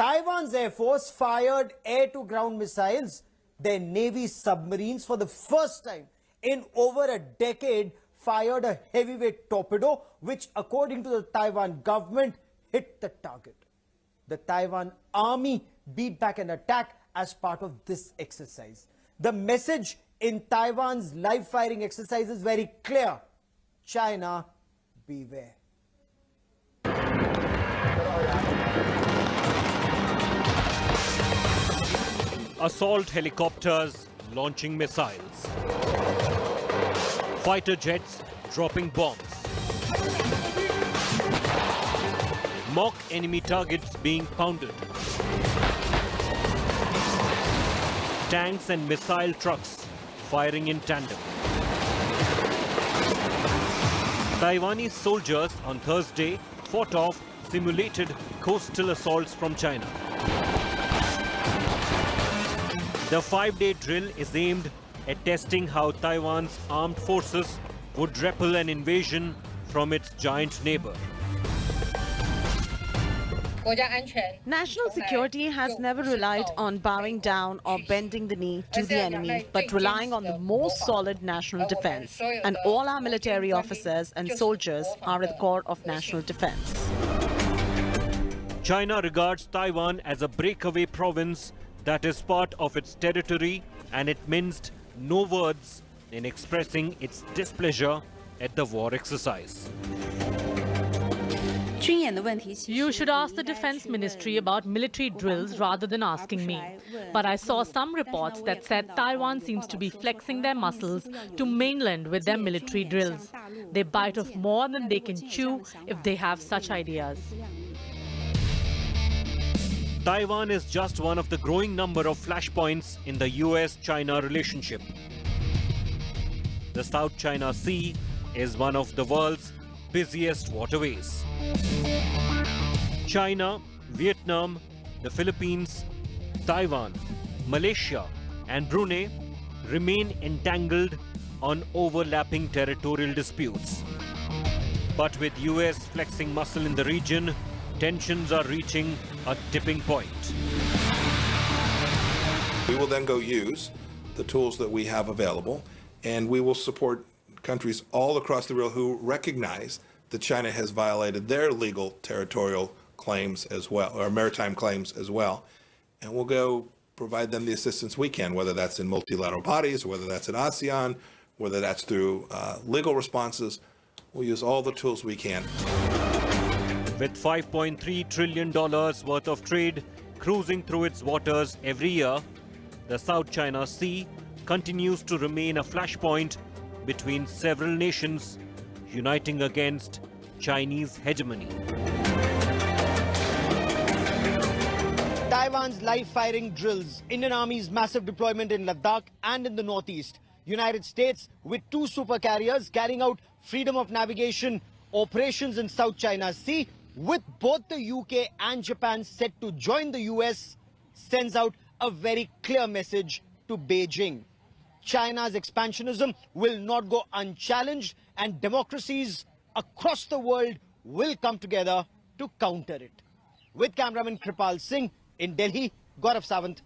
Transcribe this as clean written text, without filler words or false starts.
Taiwan's Air Force fired air-to-ground missiles. Their Navy submarines, for the first time in over a decade, fired a heavyweight torpedo, which, according to the Taiwan government, hit the target. The Taiwan army beat back an attack as part of this exercise. The message in Taiwan's live firing exercise is very clear. China, beware. Assault helicopters launching missiles. Fighter jets dropping bombs. Mock enemy targets being pounded. Tanks and missile trucks firing in tandem. Taiwanese soldiers on Thursday fought off simulated coastal assaults from China. The 5-day drill is aimed at testing how Taiwan's armed forces would repel an invasion from its giant neighbor. National security has never relied on bowing down or bending the knee to the enemy, but relying on the most solid national defense. And all our military officers and soldiers are at the core of national defense. China regards Taiwan as a breakaway province that is part of its territory, and it minced no words in expressing its displeasure at the war exercise. You should ask the Defense Ministry about military drills rather than asking me. But I saw some reports that said Taiwan seems to be flexing their muscles to mainland with their military drills. They bite off more than they can chew if they have such ideas. Taiwan is just one of the growing number of flashpoints in the US-China relationship. The South China Sea is one of the world's busiest waterways. China, Vietnam, the Philippines, Taiwan, Malaysia and Brunei remain entangled on overlapping territorial disputes. But with US flexing muscle in the region, tensions are reaching a tipping point. We will then go use the tools that we have available, and we will support countries all across the world who recognize that China has violated their legal territorial claims as well, or maritime claims as well. And we'll go provide them the assistance we can, whether that's in multilateral bodies, or whether that's in ASEAN, whether that's through legal responses. We'll use all the tools we can. With $5.3 trillion worth of trade cruising through its waters every year, the South China Sea continues to remain a flashpoint between several nations uniting against Chinese hegemony. Taiwan's live firing drills, Indian Army's massive deployment in Ladakh and in the northeast, United States with 2 super carriers carrying out freedom of navigation operations in South China Sea, with both the UK and Japan set to join the US, sends out a very clear message to Beijing. China's expansionism will not go unchallenged, and democracies across the world will come together to counter it. With cameraman Kripal Singh in Delhi, Gaurav Sawant.